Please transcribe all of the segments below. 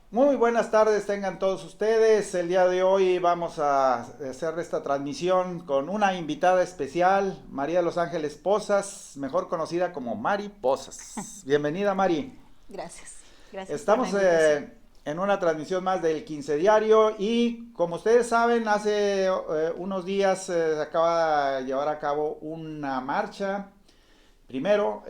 Muy buenas tardes tengan todos ustedes. El día de hoy vamos a hacer esta transmisión con una invitada especial, María de los Ángeles Pozas, mejor conocida como Mari Pozas. Bienvenida, Mari. Gracias, gracias por la Estamos invitación. en una transmisión más del 15 Diario y como ustedes saben, hace unos días se acaba de llevar a cabo una marcha. Primero,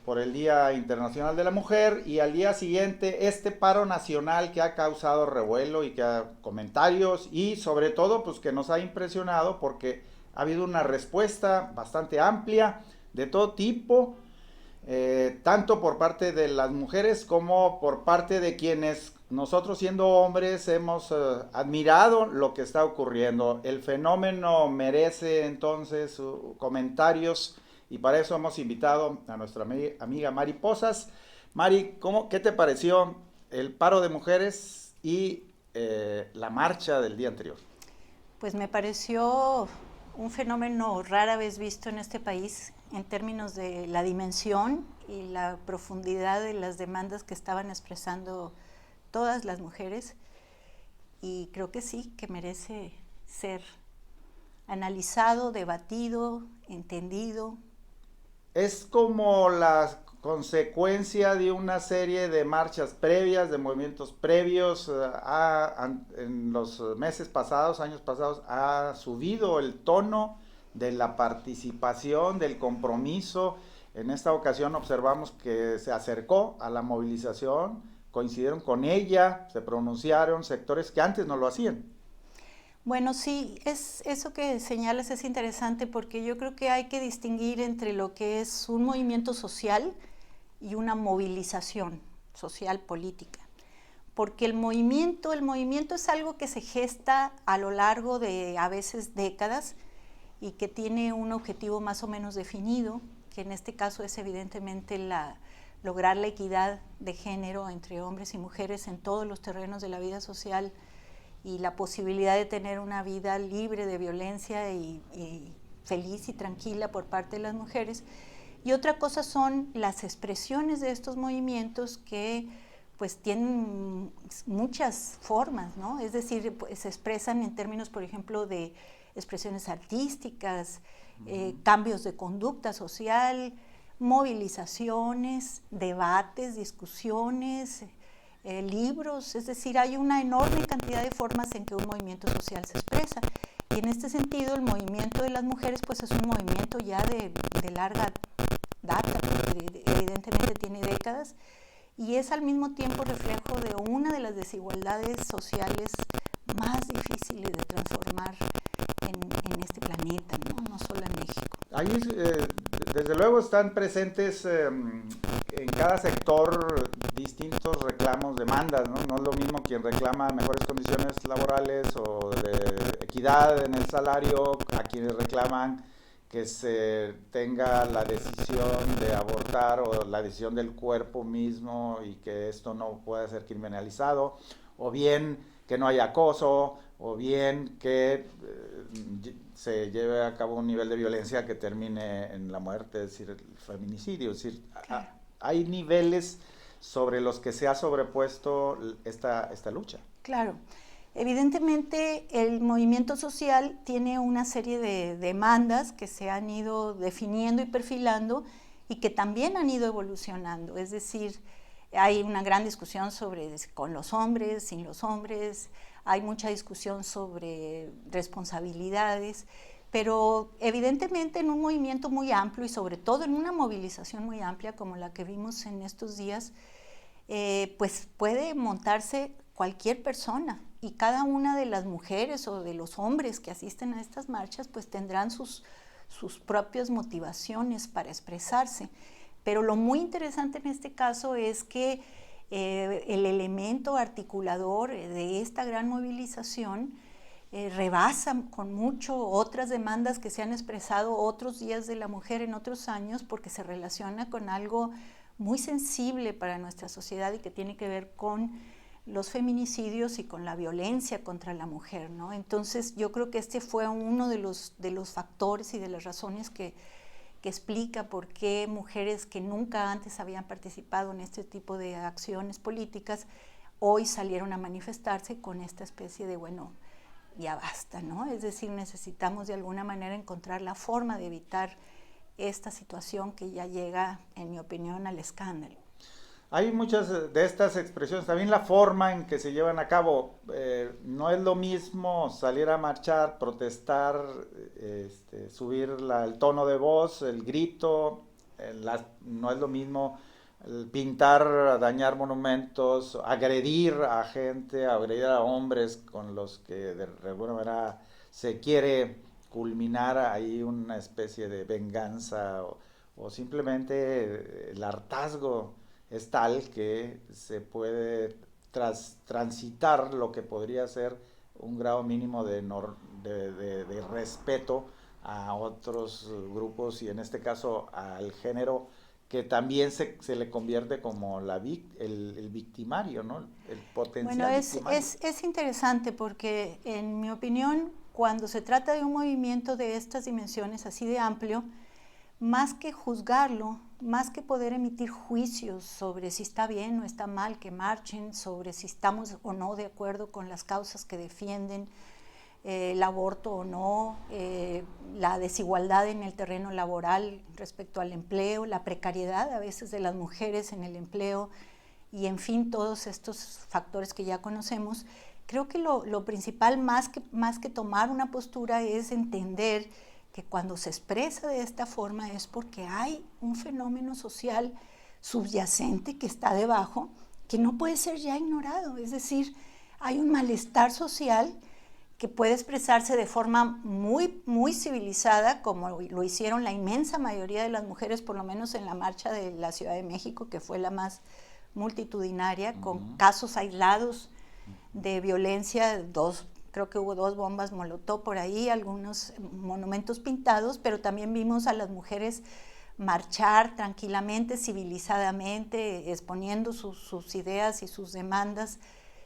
por el Día Internacional de la Mujer y al día siguiente este paro nacional que ha causado revuelo y que ha comentarios y sobre todo pues que nos ha impresionado porque ha habido una respuesta bastante amplia de todo tipo, tanto por parte de las mujeres como por parte de quienes nosotros siendo hombres hemos admirado lo que está ocurriendo. El fenómeno merece entonces comentarios y para eso hemos invitado a nuestra amiga Mari Pozas. Mari, ¿qué te pareció el paro de mujeres y la marcha del día anterior? Pues me pareció un fenómeno rara vez visto en este país en términos de la dimensión y la profundidad de las demandas que estaban expresando todas las mujeres, y creo que sí, que merece ser analizado, debatido, entendido. Es como la consecuencia de una serie de marchas previas, de movimientos previos. En los meses pasados, años pasados, ha subido el tono de la participación, del compromiso. En esta ocasión observamos que se acercó a la movilización, coincidieron con ella, se pronunciaron sectores que antes no lo hacían. Bueno, sí, eso que señalas es interesante porque yo creo que hay que distinguir entre lo que es un movimiento social y una movilización social política. Porque el movimiento es algo que se gesta a lo largo de a veces décadas y que tiene un objetivo más o menos definido, que en este caso es evidentemente lograr la equidad de género entre hombres y mujeres en todos los terrenos de la vida social y la posibilidad de tener una vida libre de violencia y feliz y tranquila por parte de las mujeres. Y otra cosa son las expresiones de estos movimientos que pues tienen muchas formas, ¿no? Es decir, pues, se expresan en términos, por ejemplo, de expresiones artísticas, cambios de conducta social, movilizaciones, debates, discusiones, libros, es decir, hay una enorme cantidad de formas en que un movimiento social se expresa. Y en este sentido, el movimiento de las mujeres pues es un movimiento ya de larga data, evidentemente tiene décadas, y es al mismo tiempo reflejo de una de las desigualdades sociales más difíciles de transformar en este planeta, ¿no? No solo en México. Ahí, desde luego, están presentes en cada sector distintos reclamos, demandas, ¿no? No es lo mismo quien reclama mejores condiciones laborales o de equidad en el salario a quienes reclaman que se tenga la decisión de abortar o la decisión del cuerpo mismo y que esto no pueda ser criminalizado, o bien que no haya acoso, o bien que se lleve a cabo un nivel de violencia que termine en la muerte, es decir, el feminicidio. Es decir, Claro. hay niveles sobre los que se ha sobrepuesto esta lucha. Claro, evidentemente el movimiento social tiene una serie de demandas que se han ido definiendo y perfilando y que también han ido evolucionando. Es decir, hay una gran discusión sobre con los hombres, sin los hombres, hay mucha discusión sobre responsabilidades, pero evidentemente en un movimiento muy amplio y sobre todo en una movilización muy amplia como la que vimos en estos días, pues puede montarse cualquier persona, y cada una de las mujeres o de los hombres que asisten a estas marchas pues tendrán sus propias motivaciones para expresarse. Pero lo muy interesante en este caso es que el elemento articulador de esta gran movilización rebasa con mucho otras demandas que se han expresado otros días de la mujer en otros años, porque se relaciona con algo muy sensible para nuestra sociedad y que tiene que ver con los feminicidios y con la violencia contra la mujer, ¿no? Entonces yo creo que este fue uno de los factores y de las razones que explica por qué mujeres que nunca antes habían participado en este tipo de acciones políticas hoy salieron a manifestarse con esta especie de, bueno, ya basta, ¿no? Es decir, necesitamos de alguna manera encontrar la forma de evitar esta situación que ya llega, en mi opinión, al escándalo. Hay muchas de estas expresiones, también la forma en que se llevan a cabo. No es lo mismo salir a marchar, protestar, subir el tono de voz, el grito, no es lo mismo el pintar, dañar monumentos, agredir a gente, agredir a hombres con los que de alguna manera se quiere culminar ahí una especie de venganza o simplemente el hartazgo es tal que se puede transitar lo que podría ser un grado mínimo de respeto a otros grupos y en este caso al género que también se le convierte como el victimario, ¿no? El potencial bueno, victimario. Es interesante porque, en mi opinión, cuando se trata de un movimiento de estas dimensiones así de amplio, más que juzgarlo, más que poder emitir juicios sobre si está bien o está mal que marchen, sobre si estamos o no de acuerdo con las causas que defienden, el aborto o no, la desigualdad en el terreno laboral respecto al empleo, la precariedad a veces de las mujeres en el empleo y en fin todos estos factores que ya conocemos, creo que lo principal más que tomar una postura es entender que cuando se expresa de esta forma es porque hay un fenómeno social subyacente que está debajo, que no puede ser ya ignorado, es decir, hay un malestar social que puede expresarse de forma muy, muy civilizada, como lo hicieron la inmensa mayoría de las mujeres, por lo menos en la marcha de la Ciudad de México, que fue la más multitudinaria, con casos aislados de violencia, creo que hubo 2 bombas molotov por ahí, algunos monumentos pintados, pero también vimos a las mujeres marchar tranquilamente, civilizadamente, exponiendo sus ideas y sus demandas,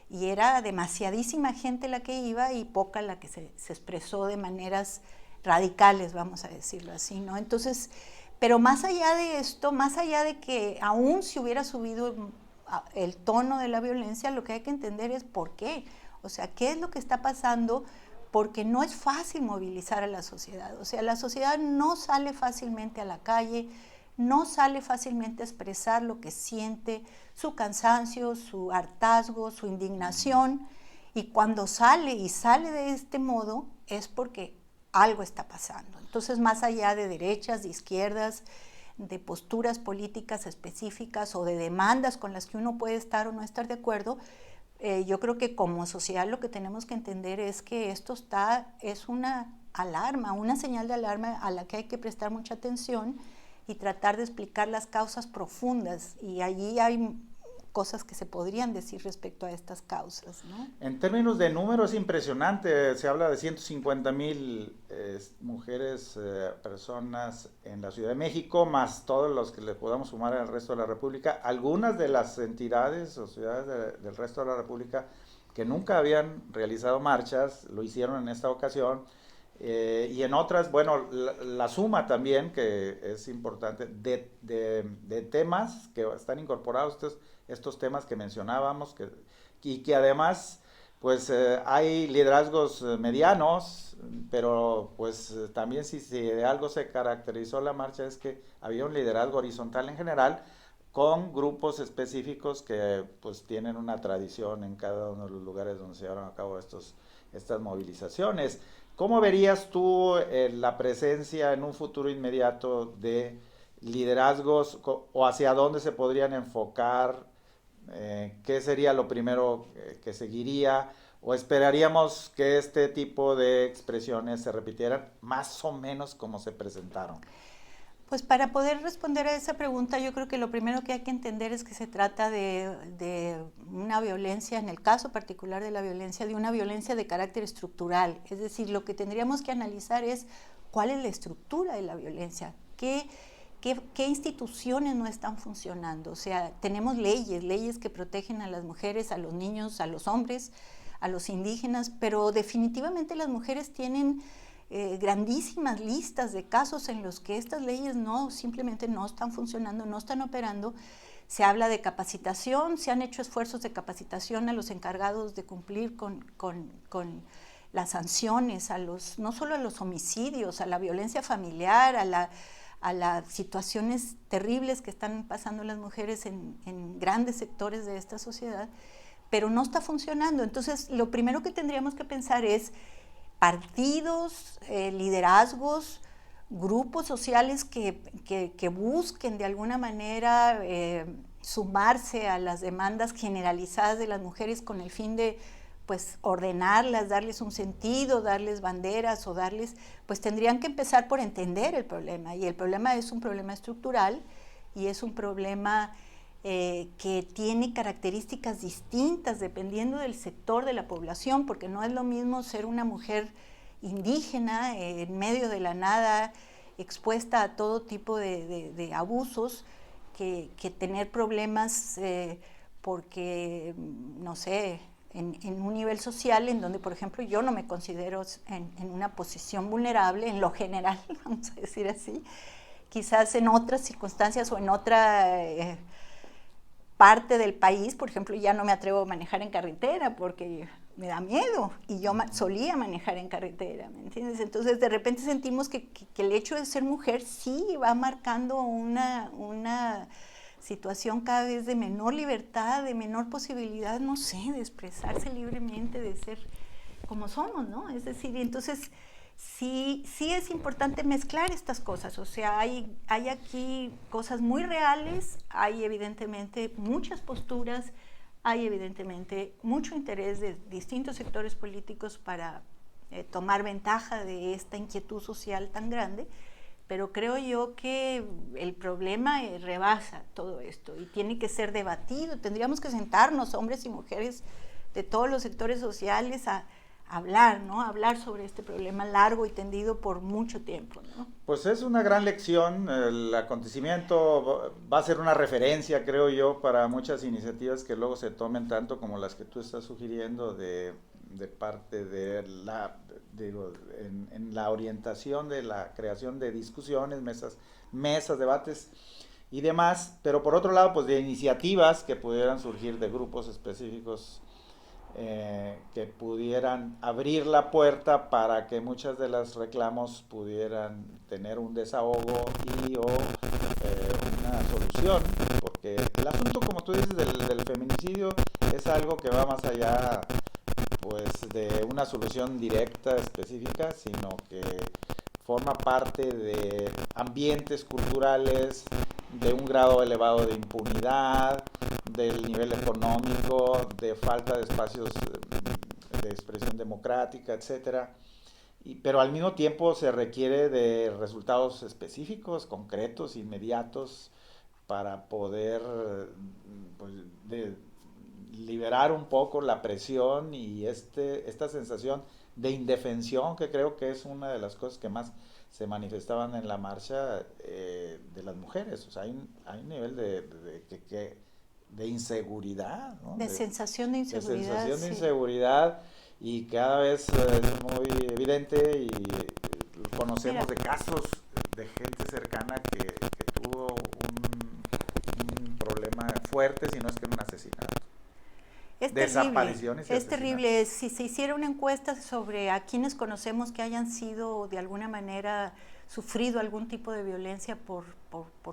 y era demasiadísima gente la que iba y poca la que se expresó de maneras radicales, vamos a decirlo así, ¿no? Entonces, pero más allá de esto, más allá de que aún si hubiera subido el tono de la violencia, lo que hay que entender es por qué. O sea, ¿qué es lo que está pasando? Porque no es fácil movilizar a la sociedad. O sea, la sociedad no sale fácilmente a la calle, no sale fácilmente a expresar lo que siente, su cansancio, su hartazgo, su indignación. Y cuando sale de este modo es porque algo está pasando. Entonces, más allá de derechas, de izquierdas, de posturas políticas específicas o de demandas con las que uno puede estar o no estar de acuerdo, yo creo que como sociedad lo que tenemos que entender es que esto es una alarma, una señal de alarma a la que hay que prestar mucha atención y tratar de explicar las causas profundas. Y allí hay cosas que se podrían decir respecto a estas causas, ¿no? En términos de número es impresionante, se habla de 150,000 mujeres, personas en la Ciudad de México, más todos los que le podamos sumar al resto de la República. Algunas de las entidades o ciudades del resto de la República que nunca habían realizado marchas, lo hicieron en esta ocasión, y en otras, bueno, la suma también, que es importante, de temas que están incorporados, estos temas que mencionábamos, y que además pues hay liderazgos medianos, pero pues también si de algo se caracterizó la marcha es que había un liderazgo horizontal en general, con grupos específicos que pues tienen una tradición en cada uno de los lugares donde se llevaron a cabo estas movilizaciones. ¿Cómo verías tú la presencia en un futuro inmediato de liderazgos o hacia dónde se podrían enfocar? ¿Qué sería lo primero que seguiría? ¿O esperaríamos que este tipo de expresiones se repitieran más o menos como se presentaron? Pues para poder responder a esa pregunta, yo creo que lo primero que hay que entender es que se trata de una violencia, en el caso particular de la violencia, de una violencia de carácter estructural. Es decir, lo que tendríamos que analizar es cuál es la estructura de la violencia, qué instituciones no están funcionando. O sea, tenemos leyes que protegen a las mujeres, a los niños, a los hombres, a los indígenas, pero definitivamente las mujeres tienen grandísimas listas de casos en los que estas leyes simplemente no están funcionando, no están operando. Se habla de capacitación, se han hecho esfuerzos de capacitación a los encargados de cumplir con las sanciones, no solo a los homicidios, a la violencia familiar, a las situaciones terribles que están pasando las mujeres en grandes sectores de esta sociedad, pero no está funcionando. Entonces, lo primero que tendríamos que pensar es partidos, liderazgos, grupos sociales que busquen de alguna manera sumarse a las demandas generalizadas de las mujeres con el fin de pues ordenarlas, darles un sentido, darles banderas o pues tendrían que empezar por entender el problema, y el problema es un problema estructural y es un problema que tiene características distintas dependiendo del sector de la población, porque no es lo mismo ser una mujer indígena en medio de la nada, expuesta a todo tipo de abusos, que tener problemas porque, no sé, en un nivel social en donde, por ejemplo, yo no me considero en una posición vulnerable en lo general, vamos a decir así, quizás en otras circunstancias o en otra parte del país, por ejemplo, ya no me atrevo a manejar en carretera porque me da miedo, y yo solía manejar en carretera, ¿me entiendes? Entonces, de repente sentimos que el hecho de ser mujer sí va marcando una situación cada vez de menor libertad, de menor posibilidad, no sé, de expresarse libremente, de ser como somos, ¿no? Es decir, entonces sí es importante mezclar estas cosas, o sea, hay aquí cosas muy reales, hay evidentemente muchas posturas, hay evidentemente mucho interés de distintos sectores políticos para tomar ventaja de esta inquietud social tan grande, pero creo yo que el problema rebasa todo esto y tiene que ser debatido. Tendríamos que sentarnos, hombres y mujeres de todos los sectores sociales, a hablar, ¿no? Hablar sobre este problema largo y tendido por mucho tiempo, ¿no? Pues es una gran lección, el acontecimiento va a ser una referencia, creo yo, para muchas iniciativas que luego se tomen, tanto como las que tú estás sugiriendo de parte de en la orientación de la creación de discusiones, mesas, debates y demás, pero por otro lado, pues de iniciativas que pudieran surgir de grupos específicos que pudieran abrir la puerta para que muchas de las reclamos pudieran tener un desahogo y o una solución, porque el asunto, como tú dices, del feminicidio es algo que va más allá pues de una solución directa, específica, sino que forma parte de ambientes culturales, de un grado elevado de impunidad, del nivel económico, de falta de espacios de expresión democrática, etcétera. Pero al mismo tiempo se requiere de resultados específicos, concretos, inmediatos, para poder pues, liberar un poco la presión y esta sensación de indefensión, que creo que es una de las cosas que más se manifestaban en la marcha de las mujeres. O sea, hay un nivel de inseguridad, ¿no? De sensación de inseguridad. De sensación de sí. inseguridad, y cada vez es muy evidente, y conocemos de casos de gente cercana que tuvo un problema fuerte, si no es que un asesinato. Es Desapariciones terrible, y es terrible. Si se hiciera una encuesta sobre a quienes conocemos que hayan sido de alguna manera sufrido algún tipo de violencia por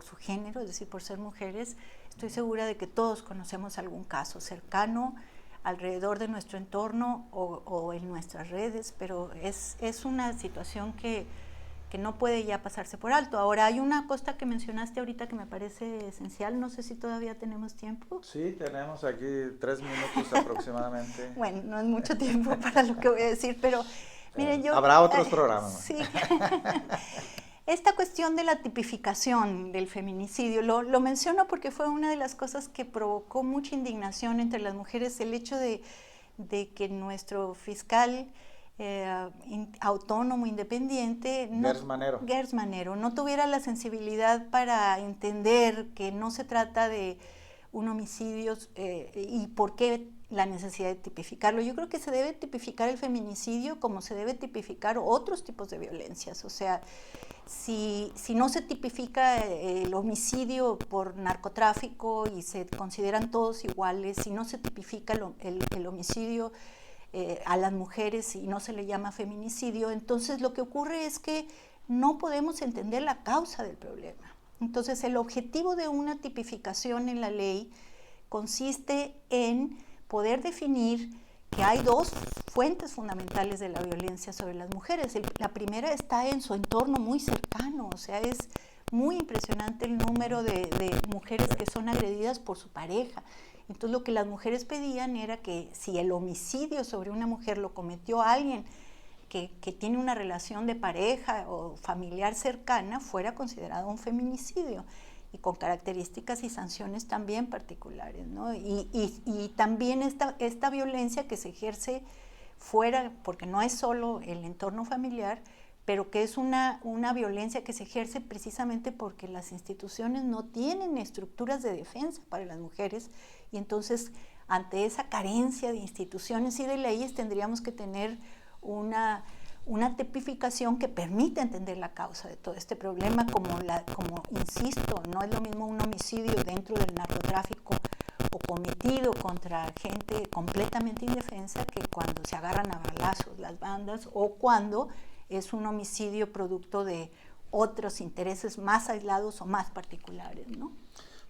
su género, es decir, por ser mujeres, estoy segura de que todos conocemos algún caso cercano alrededor de nuestro entorno o en nuestras redes, pero es una situación que no puede ya pasarse por alto. Ahora, hay una cosa que mencionaste ahorita que me parece esencial, no sé si todavía tenemos tiempo. Sí, tenemos aquí 3 minutos aproximadamente. Bueno, no es mucho tiempo para lo que voy a decir, pero miren, yo... Habrá otros programas. Sí. Esta cuestión de la tipificación del feminicidio, lo menciono porque fue una de las cosas que provocó mucha indignación entre las mujeres, el hecho de que nuestro fiscal autónomo, independiente, Gers Manero, no tuviera la sensibilidad para entender que no se trata de un homicidio y por qué la necesidad de tipificarlo. Yo creo que se debe tipificar el feminicidio como se debe tipificar otros tipos de violencias. O sea, si no se tipifica el homicidio por narcotráfico y se consideran todos iguales, si no se tipifica el homicidio a las mujeres y no se le llama feminicidio, entonces lo que ocurre es que no podemos entender la causa del problema. Entonces el objetivo de una tipificación en la ley consiste en poder definir que hay dos fuentes fundamentales de la violencia sobre las mujeres. La primera está en su entorno muy cercano, o sea, es muy impresionante el número de mujeres que son agredidas por su pareja. Entonces lo que las mujeres pedían era que si el homicidio sobre una mujer lo cometió alguien que tiene una relación de pareja o familiar cercana, fuera considerado un feminicidio, y con características y sanciones también particulares, ¿no? Y también esta violencia que se ejerce fuera, porque no es solo el entorno familiar, pero que es una violencia que se ejerce precisamente porque las instituciones no tienen estructuras de defensa para las mujeres, y entonces ante esa carencia de instituciones y de leyes tendríamos que tener una tipificación que permita entender la causa de todo este problema, como insisto, no es lo mismo un homicidio dentro del narcotráfico o cometido contra gente completamente indefensa que cuando se agarran a balazos las bandas, o cuando es un homicidio producto de otros intereses más aislados o más particulares, ¿no?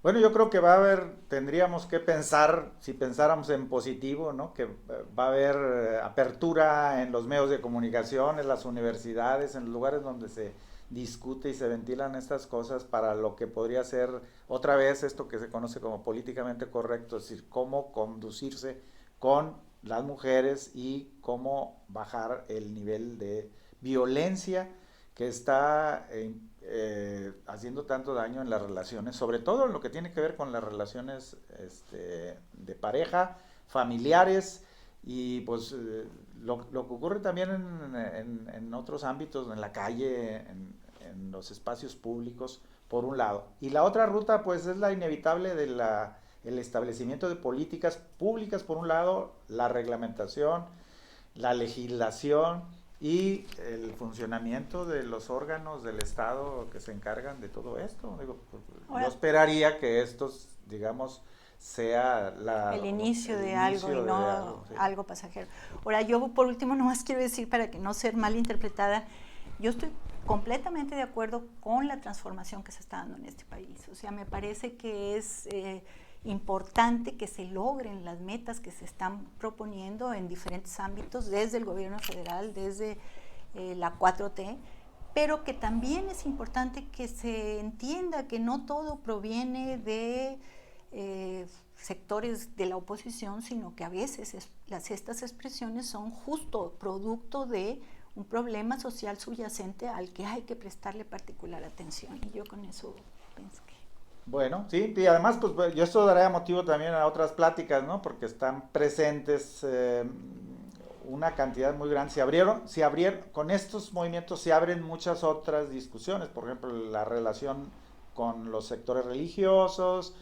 Bueno, yo creo que tendríamos que pensar, si pensáramos en positivo, ¿no? Que va a haber apertura en los medios de comunicación, en las universidades, en los lugares donde se discute y se ventilan estas cosas, para lo que podría ser otra vez esto que se conoce como políticamente correcto, es decir, cómo conducirse con las mujeres y cómo bajar el nivel de violencia que está haciendo tanto daño en las relaciones, sobre todo en lo que tiene que ver con las relaciones de pareja, familiares, y pues lo que ocurre también en otros ámbitos, en la calle, en los espacios públicos, por un lado. Y la otra ruta pues es la inevitable el establecimiento de políticas públicas, por un lado, la reglamentación, la legislación y el funcionamiento de los órganos del Estado que se encargan de todo esto. Yo esperaría que estos, digamos, sea el inicio de algo y no sí. Algo pasajero. Ahora, yo por último nomás quiero decir, para que no ser malinterpretada, yo estoy completamente de acuerdo con la transformación que se está dando en este país. O sea, me parece que es importante que se logren las metas que se están proponiendo en diferentes ámbitos, desde el gobierno federal, desde la 4T, pero que también es importante que se entienda que no todo proviene de sectores de la oposición, sino que a veces estas expresiones son justo producto de un problema social subyacente al que hay que prestarle particular atención. Y yo con eso pienso que... Bueno, sí, y además pues yo esto daría motivo también a otras pláticas, ¿no? Porque están presentes una cantidad muy grande. Con estos movimientos se abren muchas otras discusiones, por ejemplo, la relación con los sectores religiosos,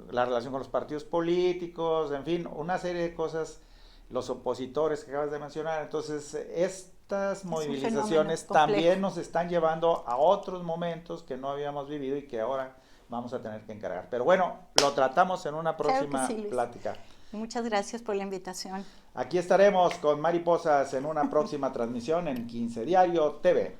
la relación con los partidos políticos, en fin, una serie de cosas, los opositores que acabas de mencionar. Entonces, estas movilizaciones también nos están llevando a otros momentos que no habíamos vivido y que ahora vamos a tener que encargar. Pero bueno, lo tratamos en una próxima plática. Muchas gracias por la invitación. Aquí estaremos con Mariposas en una próxima transmisión en 15 Diario TV.